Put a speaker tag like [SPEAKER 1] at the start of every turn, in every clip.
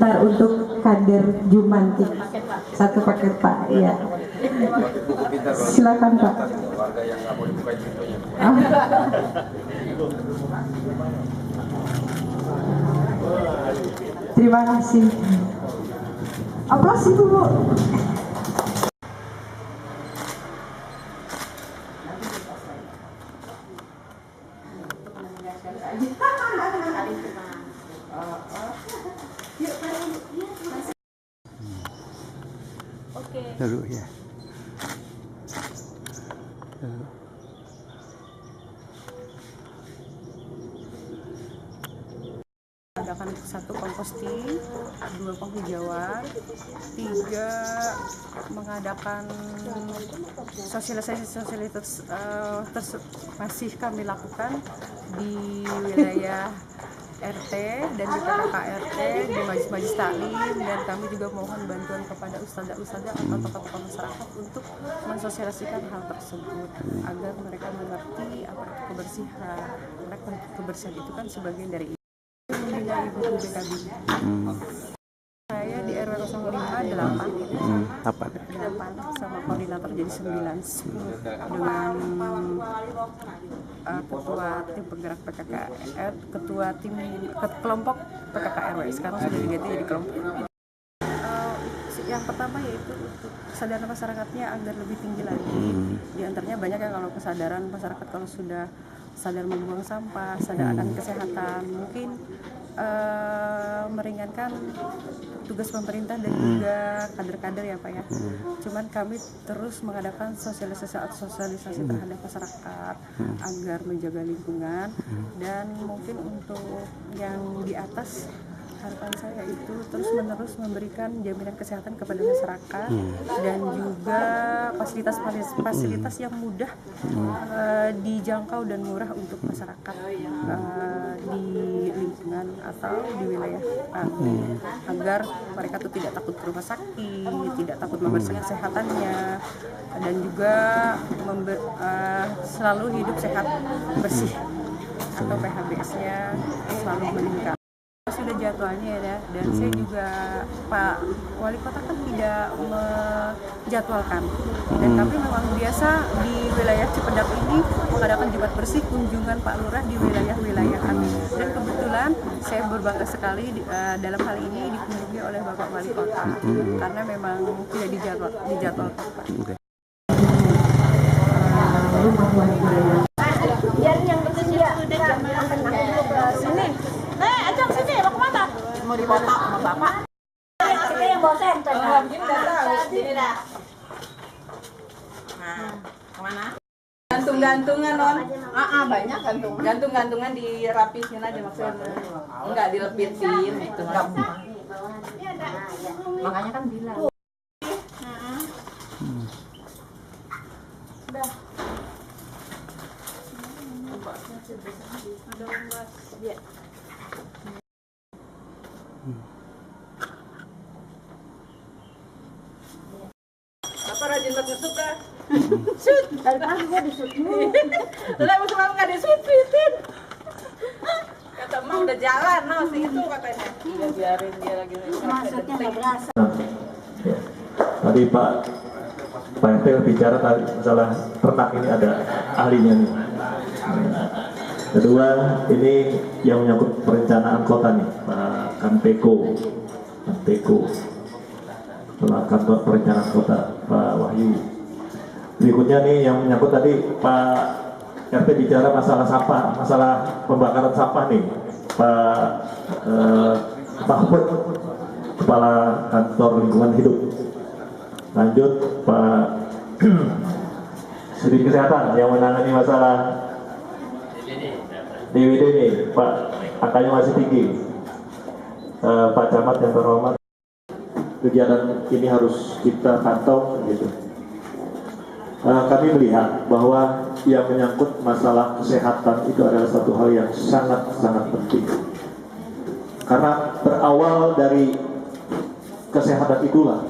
[SPEAKER 1] pintar untuk kader Jumantik. Satu paket Pak, ya. Silakan Pak.
[SPEAKER 2] Warga yang nggak boleh buka pintunya.
[SPEAKER 1] Terima kasih. Aplaus Ibu.
[SPEAKER 3] Dulu ya.
[SPEAKER 4] Mengadakan 1 komposting, 2 penghijauan, 3 mengadakan sosialisasi masih kami lakukan di wilayah RT dan di PKK RT, di majelis taklim, dan kami juga mohon bantuan kepada ustadzah-ustadzah atau tokoh-tokoh masyarakat untuk mensosialisasikan hal tersebut agar mereka mengerti apa itu kebersihan. Mereka kebersihan itu kan sebagian dari Ibu BKB. Saya di RW 05 8 sama koordinator jadi 9 dengan ketua tim penggerak PKKR, ketua tim kelompok PKK RW. Sekarang sudah diganti jadi kelompok. Yang pertama yaitu untuk kesadaran masyarakatnya agar lebih tinggi lagi. Di antaranya banyak yang kalau kesadaran masyarakat kalau sudah sadar membuang sampah, sadar akan kesehatan, mungkin meringankan tugas pemerintah dan juga kader-kader ya Pak ya. Cuman kami terus mengadakan sosialisasi terhadap masyarakat agar menjaga lingkungan, dan mungkin untuk yang di atas harapan saya itu terus-menerus memberikan jaminan kesehatan kepada masyarakat dan juga fasilitas yang mudah dijangkau dan murah untuk masyarakat di lingkungan atau di wilayah kami, agar mereka tuh tidak takut ke rumah sakit, tidak takut memeriksa kesehatannya, dan juga selalu hidup sehat bersih atau PHBS-nya selalu meningkat. Sudah jadwalnya ya, dan saya juga Pak Wali Kota kan tidak menjadwalkan, dan kami memang biasa di wilayah Cipedak ini mengadakan Jumat Bersih kunjungan Pak Lurah di wilayah-wilayah kami, dan kebetulan saya berbangga sekali dalam hal ini dikunjungi oleh Bapak Wali Kota karena memang tidak dijadwalkan Pak.
[SPEAKER 5] Yang bersedia sini. Ajak sini, mau kemana? Mau dipoto sama Bapak. Kita yang bawa senter. Sini dah. Nah, kemana? Gantung-gantungan non. Banyak gantung-gantungan dirapihin aja maksudnya. Enggak dilepitin gitu. Makanya kan bilang. Udah. Ada Bapak rajin banget ngesut dah. Shoot, dari pagi gua di-shoot mulu. Terus mau semalam nggak di-shoot-shoot. Kata emak udah jalan, no, itu katanya. Iya, biarin dia lagi. Maksudnya nggak berasa.
[SPEAKER 6] Ya. Tadi Pak RT bicara tadi masalah ternak, ini ada ahlinya nih. Kedua, ini yang menyangkut perencanaan kota nih, Pak Kanteko, kantor perencanaan kota, Pak Wahyu. Berikutnya nih yang menyangkut tadi Pak RT bicara masalah sampah, masalah pembakaran sampah nih, Pak Mahfud, Kepala Kantor Lingkungan Hidup. Lanjut Pak Sudin Kesehatan yang menangani masalah DWD nih, Pak, angkanya masih tinggi. Pak Camat yang terhormat, kegiatan ini harus kita pantau gitu. Kami melihat bahwa yang menyangkut masalah kesehatan itu adalah satu hal yang sangat-sangat penting. Karena berawal dari kesehatan itulah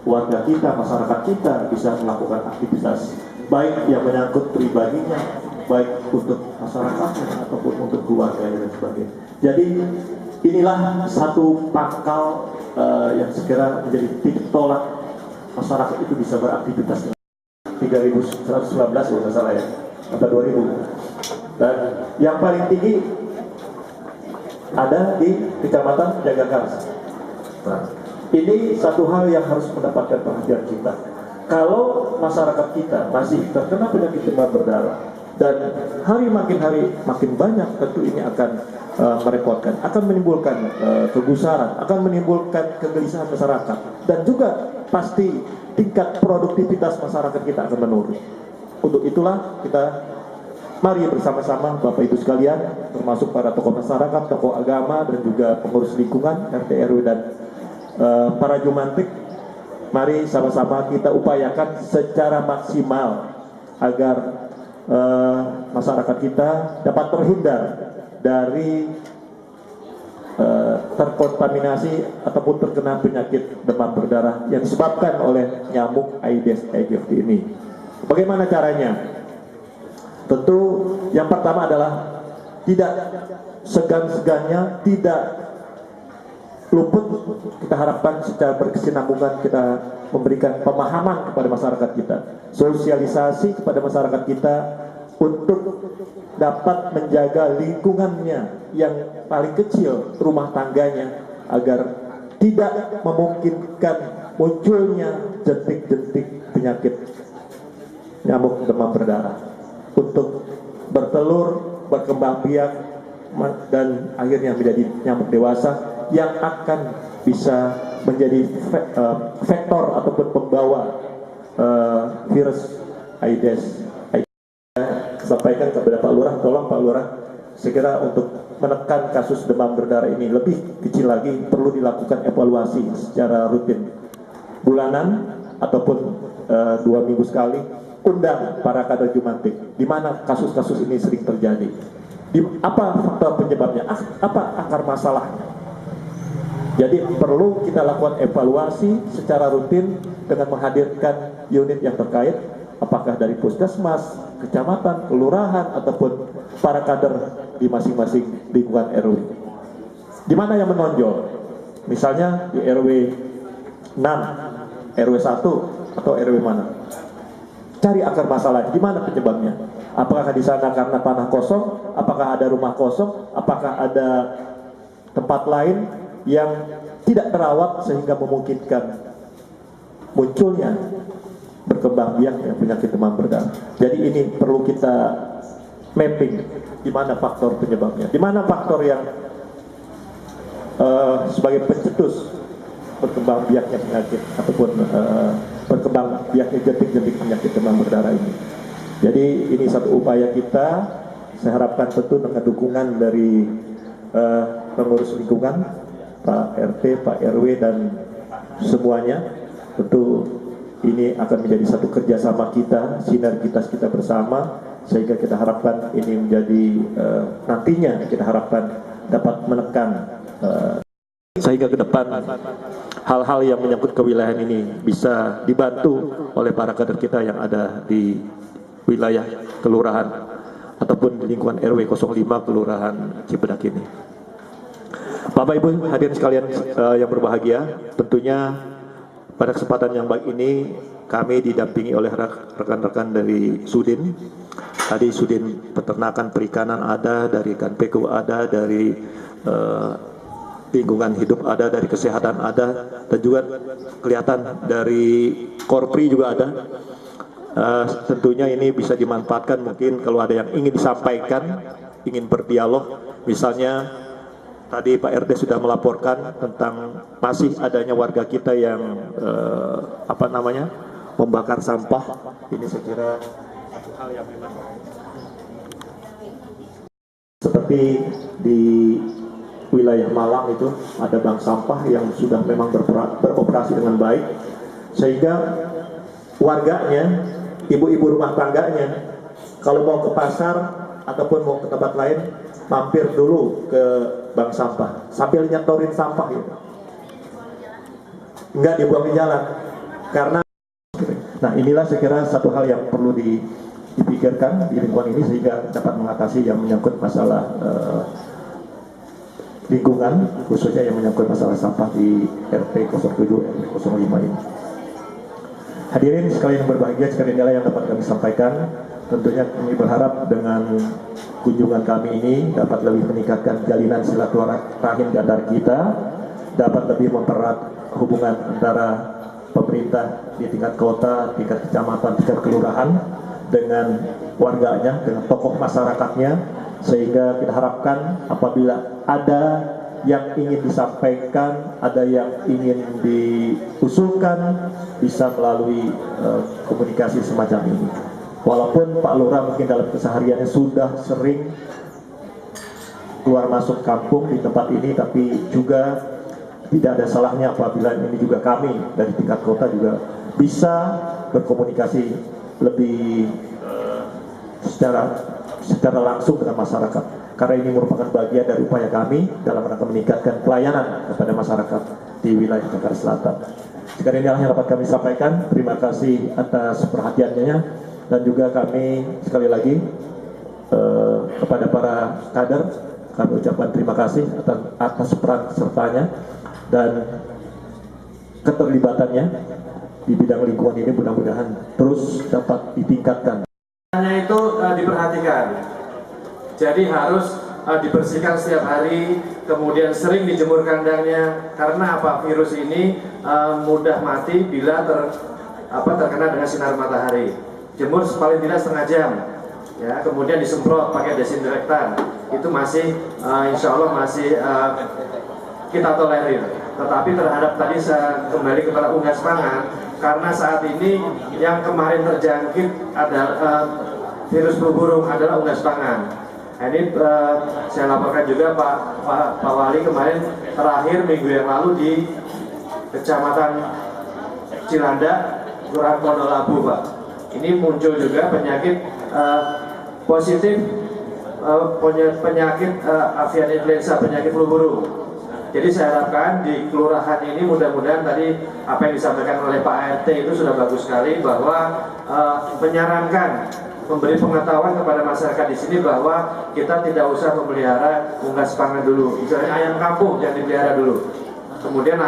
[SPEAKER 6] warga kita, masyarakat kita bisa melakukan aktivitas baik yang menyangkut pribadinya, baik untuk masyarakatnya ataupun untuk keluarganya dan sebagainya. Jadi inilah satu pangkal yang sekira menjadi titik tolak masyarakat itu bisa beraktivitas 3.119 kalau nggak salah ya, atau 2.000. Dan yang paling tinggi ada di Kecamatan Jagakarsa. Nah, ini satu hal yang harus mendapatkan perhatian kita. Kalau masyarakat kita masih terkena penyakit demam berdarah dan hari makin banyak, tentu ini akan merepotkan, akan menimbulkan kegusaran, akan menimbulkan kegelisahan masyarakat, dan juga pasti tingkat produktivitas masyarakat kita akan menurun. Untuk itulah kita mari bersama-sama Bapak Ibu sekalian, termasuk para tokoh masyarakat, tokoh agama, dan juga pengurus lingkungan, RT RW dan para jumantik, mari sama-sama kita upayakan secara maksimal agar masyarakat kita dapat terhindar dari terkontaminasi ataupun terkena penyakit demam berdarah yang disebabkan oleh nyamuk Aedes aegypti ini. Bagaimana caranya? Tentu yang pertama adalah tidak segan-segannya, tidak luput kita harapkan secara berkesinambungan kita memberikan pemahaman kepada masyarakat kita, sosialisasi kepada masyarakat kita untuk dapat menjaga lingkungannya yang paling kecil, rumah tangganya, agar tidak memungkinkan munculnya jentik-jentik penyakit nyamuk demam berdarah untuk bertelur, berkembang biak, dan akhirnya menjadi nyamuk dewasa yang akan bisa menjadi vektor ataupun pembawa virus Aedes. Sampaikan kepada Pak Lurah, tolong Pak Lurah segera untuk menekan kasus demam berdarah ini lebih kecil lagi, perlu dilakukan evaluasi secara rutin bulanan ataupun 2 minggu sekali. Undang para kader jumantik di mana kasus-kasus ini sering terjadi, apa faktor penyebabnya, apa akar masalahnya. Jadi perlu kita lakukan evaluasi secara rutin dengan menghadirkan unit yang terkait, apakah dari puskesmas, kecamatan, kelurahan, ataupun para kader di masing-masing lingkungan RW. Di mana yang menonjol? Misalnya di RW 6, RW 1, atau RW mana? Cari akar masalah, di mana penyebabnya? Apakah di sana karena tanah kosong? Apakah ada rumah kosong? Apakah ada tempat lain yang tidak terawat sehingga memungkinkan munculnya berkembang biaknya penyakit demam berdarah? Jadi ini perlu kita mapping di mana faktor penyebabnya, di mana faktor yang sebagai pencetus berkembang biaknya penyakit ataupun berkembang biaknya jentik-jentik penyakit demam berdarah ini. Jadi ini satu upaya kita, saya harapkan tentu dengan dukungan dari pengurus lingkungan, Pak RT, Pak RW, dan semuanya. Tentu ini akan menjadi satu kerjasama kita, sinergitas kita bersama, sehingga kita harapkan ini menjadi nantinya kita harapkan dapat menekan sehingga ke depan hal-hal yang menyangkut kewilayahan ini bisa dibantu oleh para kader kita yang ada di wilayah kelurahan ataupun di lingkungan RW 05 Kelurahan Cipedak ini. Bapak Ibu hadirin sekalian yang berbahagia, tentunya pada kesempatan yang baik ini kami didampingi oleh rekan-rekan dari Sudin. Tadi Sudin Peternakan Perikanan ada, dari Kanpeku ada, dari lingkungan hidup ada, dari kesehatan ada, dan juga kelihatan dari Korpri juga ada. Tentunya ini bisa dimanfaatkan mungkin kalau ada yang ingin disampaikan, ingin berdialog. Misalnya tadi Pak RT sudah melaporkan tentang masih adanya warga kita yang membakar sampah. Ini saya kira satu hal yang memang seperti di wilayah Malang itu ada bank sampah yang sudah memang beroperasi dengan baik, sehingga warganya, ibu-ibu rumah tangganya, kalau mau ke pasar ataupun mau ke tempat lain, mampir dulu ke bank sampah sambil nyetorin sampah gitu. Enggak dibuang di jalan. Karena nah inilah saya kira satu hal yang perlu dipikirkan di lingkungan ini sehingga dapat mengatasi yang menyangkut masalah lingkungan, khususnya yang menyangkut masalah sampah di RT 07 RT 05 ini. Hadirin sekalian yang berbahagia, sekalian inilah yang dapat kami sampaikan. Tentunya kami berharap dengan kunjungan kami ini dapat lebih meningkatkan jalinan silaturahim di antara kita, dapat lebih mempererat hubungan antara pemerintah di tingkat kota, tingkat kecamatan, tingkat kelurahan dengan warganya, dengan tokoh masyarakatnya, sehingga kita harapkan apabila ada yang ingin disampaikan, ada yang ingin diusulkan, bisa melalui komunikasi semacam ini. Walaupun Pak Lurah mungkin dalam kesehariannya sudah sering keluar masuk kampung di tempat ini, tapi juga tidak ada salahnya apabila ini juga kami dari tingkat kota juga bisa berkomunikasi lebih secara langsung dengan masyarakat, karena ini merupakan bagian dari upaya kami dalam rangka meningkatkan pelayanan kepada masyarakat di wilayah Jakarta Selatan. Sekarang inilah yang dapat kami sampaikan. Terima kasih atas perhatiannya, dan juga kami sekali lagi kepada para kader kami ucapkan terima kasih atas peran sertanya dan keterlibatannya di bidang lingkungan ini, mudah-mudahan terus dapat ditingkatkan.
[SPEAKER 3] Itu diperhatikan, jadi harus dibersihkan setiap hari, kemudian sering dijemur kandangnya, karena apa, virus ini mudah mati bila terkena dengan sinar matahari. Jemur paling tidak setengah jam, ya, kemudian disemprot pakai desinfektan, itu masih insya Allah masih kita tolerir. Tetapi terhadap tadi saya kembali kepada unggas pangan, karena saat ini yang kemarin terjangkit adalah virus flu burung adalah unggas pangan. Nah, ini saya laporkan juga Pak Wali kemarin terakhir minggu yang lalu di Kecamatan Cilanda, Kelurahan Pondolabu, Pak. Ini muncul juga penyakit positif, penyakit avian influenza, penyakit flu burung. Jadi saya harapkan di kelurahan ini mudah-mudahan tadi apa yang disampaikan oleh Pak RT itu sudah bagus sekali, bahwa menyarankan, memberi pengetahuan kepada masyarakat di sini bahwa kita tidak usah memelihara unggas pangan dulu, misalnya ayam kampung yang dipelihara dulu. Kemudian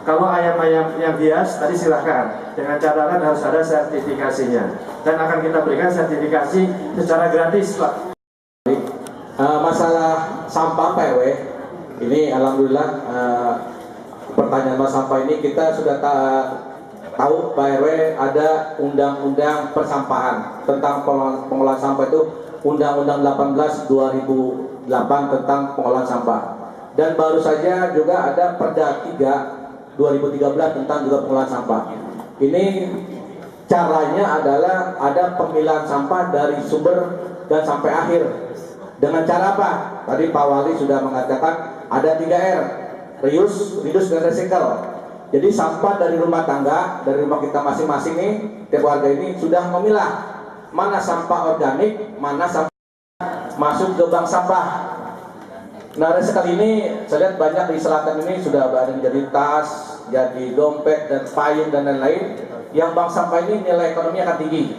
[SPEAKER 3] kalau ayam-ayam yang bias tadi silahkan, dengan catatan harus ada sertifikasinya, dan akan kita berikan sertifikasi secara gratis, Pak.
[SPEAKER 7] Masalah sampah PW ini alhamdulillah pertanyaan masalah sampah ini kita sudah tahu Pak RW ada undang-undang persampahan tentang pengolahan sampah, itu Undang-Undang 18 2008 tentang pengolahan sampah, dan baru saja juga ada Perda 3 2013 tentang juga pengolahan sampah. Ini caranya adalah ada pemilahan sampah dari sumber dan sampai akhir. Dengan cara apa? Tadi Pak Wali sudah mengatakan ada 3R, reuse, reduce, dan recycle. Jadi sampah dari rumah tangga, dari rumah kita masing-masing nih, tiap warga ini sudah memilah mana sampah organik, mana sampah masuk ke bank sampah. Nah, sekali ini saya lihat banyak di selatan ini sudah ada yang jadi tas, jadi dompet dan payung dan lain-lain. Yang bank sampah ini nilai ekonominya akan tinggi.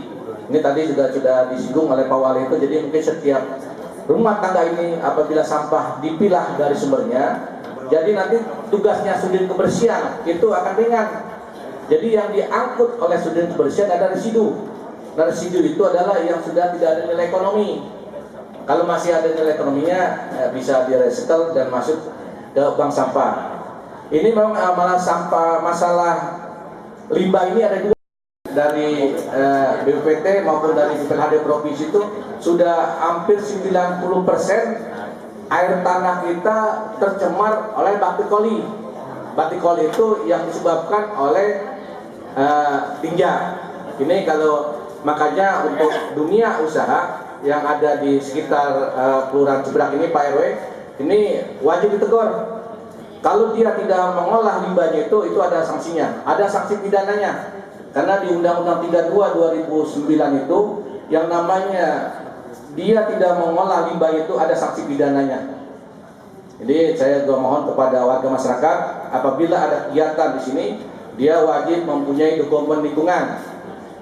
[SPEAKER 7] Ini tadi juga sudah disinggung oleh Pak Wali itu. Jadi mungkin setiap rumah tangga ini apabila sampah dipilah dari sumbernya, jadi nanti tugasnya Sudin Kebersihan itu akan ringan. Jadi yang diangkut oleh Sudin Kebersihan ada residu. Nah, residu itu adalah yang sudah tidak ada nilai ekonomi. Kalau masih ada nilai ekonominya, bisa di-recycle dan masuk ke bank sampah. Ini memang masalah limbah ini ada juga dari BPPT maupun dari BPLHD provinsi itu sudah hampir 90% air tanah kita tercemar oleh bakteri. Bakteri itu yang disebabkan oleh tinja. Ini kalau makanya untuk dunia usaha yang ada di sekitar Kelurahan Cibrak ini, Pak RW, ini wajib ditegur. Kalau dia tidak mengolah limbahnya itu ada sanksinya, ada sanksi pidananya. Karena di Undang-Undang 32 2009 itu yang namanya dia tidak mengolah limbah itu ada sanksi pidananya. Jadi saya juga mohon kepada warga masyarakat, apabila ada kegiatan di sini, dia wajib mempunyai dokumen lingkungan.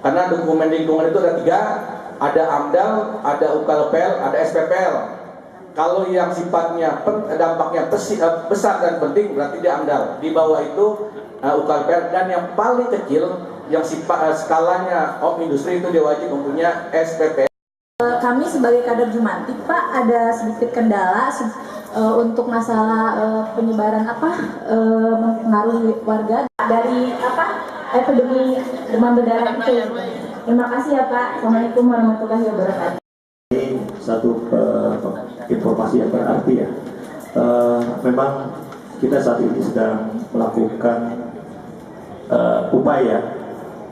[SPEAKER 7] Karena dokumen lingkungan itu ada 3, ada AMDAL, ada UKLPL, ada SPPL. Kalau yang sifatnya dampaknya besar dan penting berarti dia AMDAL. Di bawah itu UKLPR, dan yang paling kecil yang skalanya industri itu dia wajib mempunyai SPP.
[SPEAKER 8] Kami sebagai kader Jumantik, Pak, ada sedikit kendala untuk masalah penyebaran mempengaruhi warga dari epidemi demam berdarah itu. Terima kasih ya Pak. Assalamualaikum warahmatullahi wabarakatuh.
[SPEAKER 6] Ini satu informasi yang berarti ya. Memang kita saat ini sedang melakukan upaya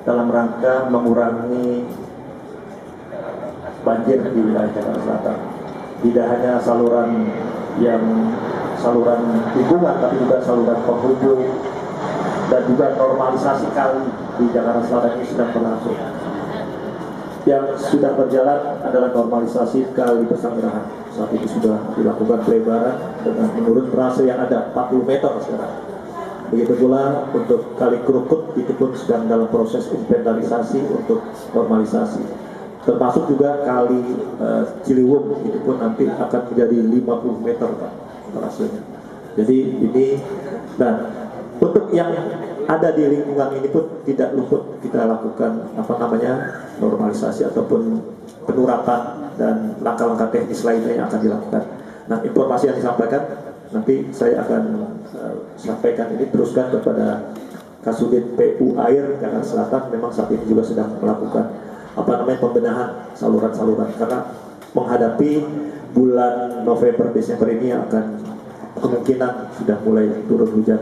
[SPEAKER 6] dalam rangka mengurangi banjir di wilayah Jakarta Selatan. Tidak hanya saluran lingkungan, tapi juga saluran penghubung dan juga normalisasi kali di Jakarta Selatan ini sedang berlangsung. Yang sudah berjalan adalah normalisasi kali Pesanggerahan. Saat ini sudah dilakukan pelebaran dengan menurut trase yang ada 40 meter sekarang. Begitu pula untuk kali Krukut itu pun sedang dalam proses inventarisasi untuk normalisasi. Termasuk juga kali Ciliwung itu pun nanti akan menjadi 50 meter Pak trasenya. Jadi ini, dan untuk yang ada di lingkungan ini pun tidak luput kita lakukan normalisasi ataupun penurapan dan langkah-langkah teknis lainnya yang akan dilakukan. Nah, informasi yang disampaikan nanti saya akan sampaikan ini teruskan kepada Kasubit PU Air Jakarta Selatan. Memang saat ini juga sedang melakukan pembenahan saluran-saluran karena menghadapi bulan November Desember ini yang akan kemungkinan sudah mulai turun hujan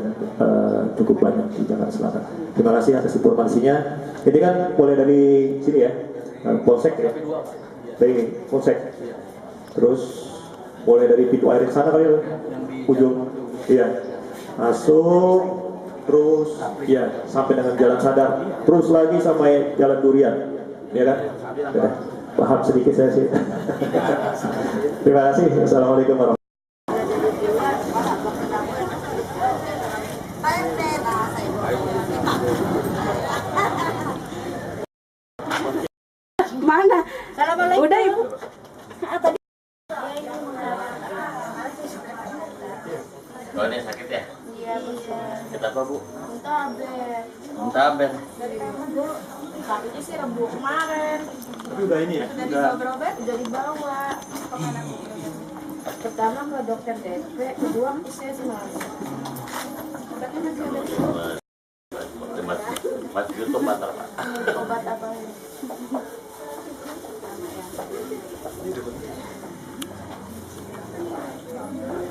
[SPEAKER 6] cukup banyak di Jakarta Selatan. Terima kasih atas informasinya. Ini kan mulai dari sini ya, Polsek ya, dari Polsek. Terus mulai dari pintu air sana kali ujung, iya, masuk, terus ya sampai dengan Jalan Sadar, terus lagi sampai Jalan Durian, ya kan? Ya, paham sedikit saya sih. Terima kasih. Assalamualaikum warahmatullahi wabarakatuh.
[SPEAKER 5] Mana? Udah Ibu.
[SPEAKER 9] Oh, ini sakit ya?
[SPEAKER 10] Iya, bisa.
[SPEAKER 9] Sakit apa, Bu?
[SPEAKER 10] Muntaber.
[SPEAKER 9] Muntaber.
[SPEAKER 10] Sakitnya sih Rabu kemarin.
[SPEAKER 6] Tapi udah ini ya?
[SPEAKER 10] Udah dibawa berobat, udah dibawa. Pertama ke dokter DP, kedua ke Puskesmas. Obatnya masih ada di
[SPEAKER 9] Masih YouTube antar Pak.
[SPEAKER 10] obat apa?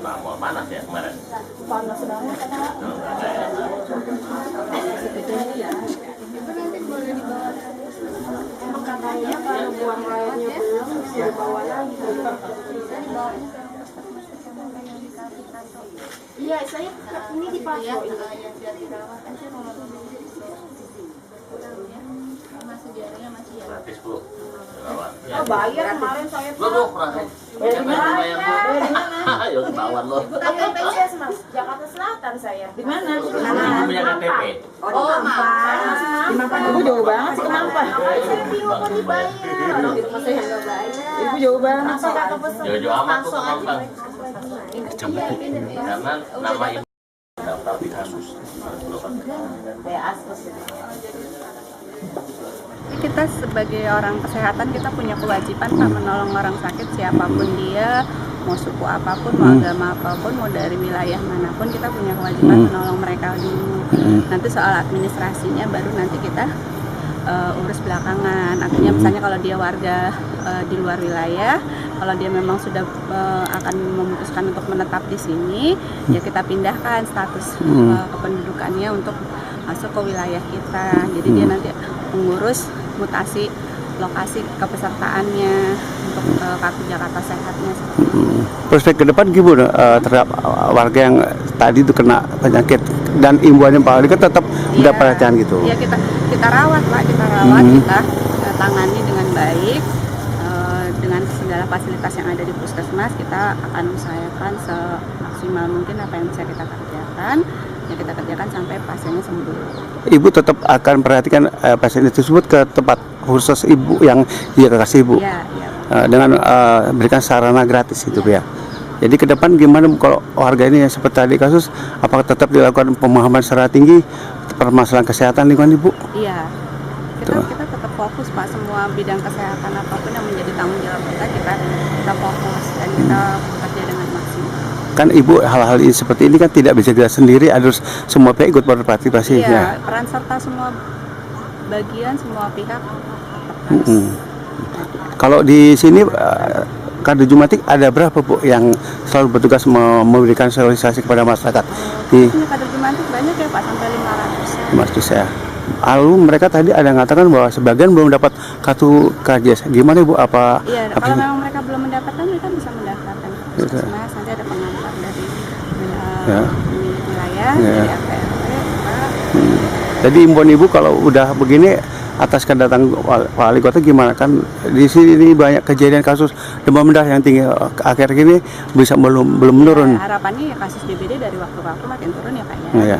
[SPEAKER 9] Nah, mau panas ya kemarin?
[SPEAKER 10] Panas banget Pak. Itu nanti boleh dibawa terus. Emang katanya kalau buang airnya belum bisa dibawa lagi. Bisa dibawanya ke puskesmas yang dikasih tato. Iya, saya ini di Paso. Yang sudah dirawat aja kalau masih diarenya masih ya.
[SPEAKER 9] Gratis, Bu. Rawat.
[SPEAKER 5] Oh, bayar kemarin saya
[SPEAKER 9] Lu pernah.
[SPEAKER 5] Bayar di mana?
[SPEAKER 9] Ayo ketahuan lo.
[SPEAKER 10] Tapi Puskesmas Jakarta Selatan saya.
[SPEAKER 5] Di mana?
[SPEAKER 9] Kamu punya KTP?
[SPEAKER 5] Oh, Mampang. Di Mampang Ibu jauh banget sih ke Mampang.
[SPEAKER 10] Saya bingung mau dibayar. Di rumah saya nggak bayar.
[SPEAKER 5] Ibu jauh banget.
[SPEAKER 10] Masa kakak pesen
[SPEAKER 9] Jauh-jauh amat tuh ke Mampang.
[SPEAKER 10] Iya, pindah ya.
[SPEAKER 9] Karena nama ibu daftar di kasus.
[SPEAKER 10] Kayak askus gitu.
[SPEAKER 4] Kita sebagai orang kesehatan kita punya kewajiban Pak menolong orang sakit siapapun dia, mau suku apapun, mau agama apapun, mau dari wilayah manapun, kita punya kewajiban menolong mereka dulu. Nanti soal administrasinya baru nanti kita urus belakangan. Artinya misalnya kalau dia warga di luar wilayah, kalau dia memang sudah akan memutuskan untuk menetap di sini, ya kita pindahkan status kependudukannya untuk masuk ke wilayah kita. Jadi dia nanti mengurus mutasi lokasi kepesertaannya untuk kartu Jakarta Sehatnya.
[SPEAKER 11] Prospek ke depan gimana terhadap warga yang tadi itu kena penyakit dan imbauannya Pak Ali kan tetap mendapat perhatian gitu?
[SPEAKER 4] Ya kita rawat Pak, kita rawat, kita tangani dengan baik dengan segala fasilitas yang ada di puskesmas. Kita akan usahakan semaksimal mungkin apa yang bisa kita kerjakan. Ya kita kerjakan sampai pasiennya sembuh. Ibu tetap akan perhatikan pasien tersebut ke tempat khusus ibu yang dia kasih ibu. Iya, iya. Dengan berikan sarana gratis itu ya.
[SPEAKER 11] Jadi ke depan gimana Bu, kalau warga ini yang seperti tadi kasus, apakah tetap dilakukan pemahaman secara tinggi permasalahan kesehatan lingkungan Ibu?
[SPEAKER 4] Iya, kita tetap fokus Pak, semua bidang kesehatan apapun yang menjadi tanggung jawab kita fokus dan kita bekerja dengan maksimal.
[SPEAKER 11] Kan Ibu hal-hal ini seperti ini kan tidak bisa gerak sendiri, harus semua pihak ikut berpartisipasi.
[SPEAKER 4] Iya, peran serta semua bagian, semua pihak tetap harus.
[SPEAKER 11] Kalau di sini kader Jumantik ada berapa Bu yang selalu bertugas memberikan sosialisasi kepada masyarakat?
[SPEAKER 4] Ini kader Jumantik banyak ya Pak, sampai 500
[SPEAKER 11] ya. Lalu mereka tadi ada mengatakan bahwa sebagian belum dapat kartu KJS. Gimana Bu? Apa?
[SPEAKER 4] Iya, kalau memang mereka belum mendapatkan, mereka bisa mendaftarkan ke Puskesmas. Nanti ada pengantar dari wilayah, dari RT/RW.
[SPEAKER 11] Jadi imbauan Ibu kalau udah begini atas kedatangan wali kota gimana, kan di sini banyak kejadian kasus demam berdarah yang tinggi akhir ini bisa belum menurun.
[SPEAKER 4] Harapannya ya kasus DBD dari waktu ke waktu makin turun ya Pak ya.
[SPEAKER 11] Ya.